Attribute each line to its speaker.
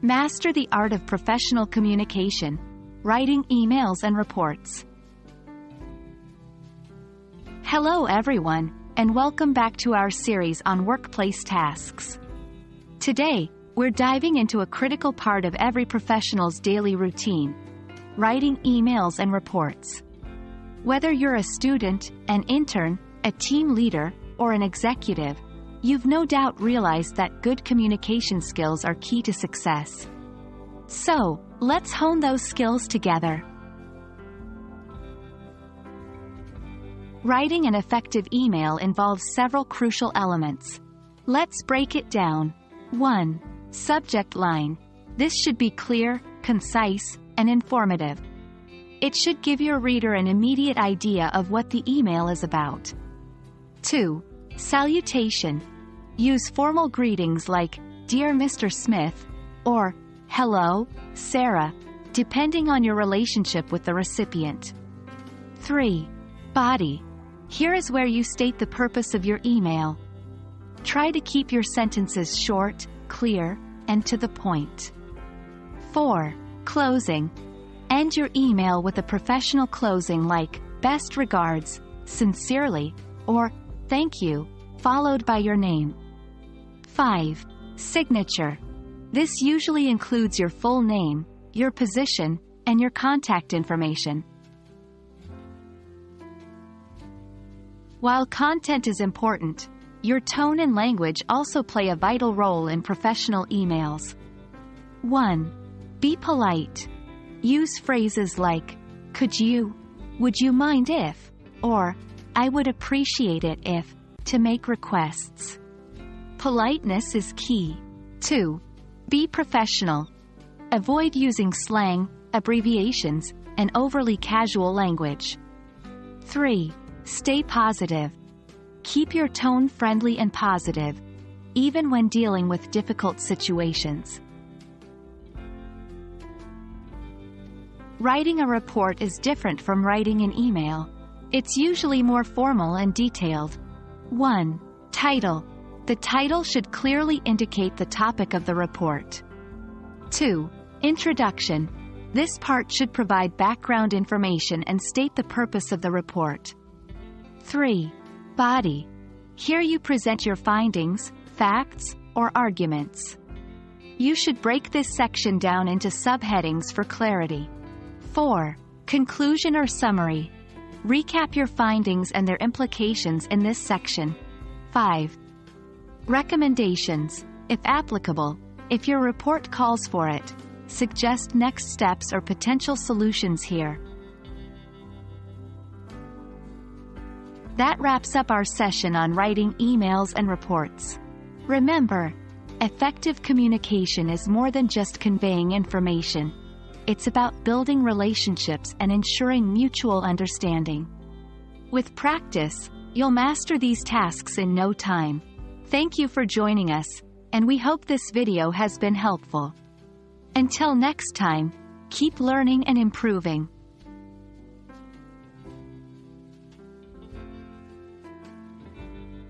Speaker 1: Master the art of professional communication, writing emails and reports. Hello everyone, and welcome back to our series on workplace tasks. Today, we're diving into a critical part of every professional's daily routine: writing emails and reports. Whether you're a student, an intern, a team leader, or an executive, you've no doubt realized that good communication skills are key to success. So, let's hone those skills together. Writing an effective email involves several crucial elements. Let's break it down. 1. Subject line. This should be clear, concise, and informative. It should give your reader an immediate idea of what the email is about. 2. Salutation. Use formal greetings like, "Dear Mr. Smith," or, "Hello, Sarah," depending on your relationship with the recipient. 3. Body. Here is where you state the purpose of your email. Try to keep your sentences short, clear, and to the point. 4. Closing. End your email with a professional closing like, "Best regards, sincerely," or, "Thank you," followed by your name. 5. Signature. This usually includes your full name, your position, and your contact information. While content is important, your tone and language also play a vital role in professional emails. 1. Be polite. Use phrases like, "Could you," "Would you mind if," or "I would appreciate it if," to make requests. Politeness is key. 2. Be professional. Avoid using slang, abbreviations, and overly casual language. 3. Stay positive. Keep your tone friendly and positive, even when dealing with difficult situations. Writing a report is different from writing an email. It's usually more formal and detailed. 1. Title. The title should clearly indicate the topic of the report. 2. Introduction. This part should provide background information and state the purpose of the report. 3. Body. Here you present your findings, facts, or arguments. You should break this section down into subheadings for clarity. 4. Conclusion or summary. Recap your findings and their implications in this section. 5. Recommendations. If applicable, if your report calls for it, suggest next steps or potential solutions here. That wraps up our session on writing emails and reports. Remember, effective communication is more than just conveying information. It's about building relationships and ensuring mutual understanding. With practice, you'll master these tasks in no time. Thank you for joining us, and we hope this video has been helpful. Until next time, keep learning and improving.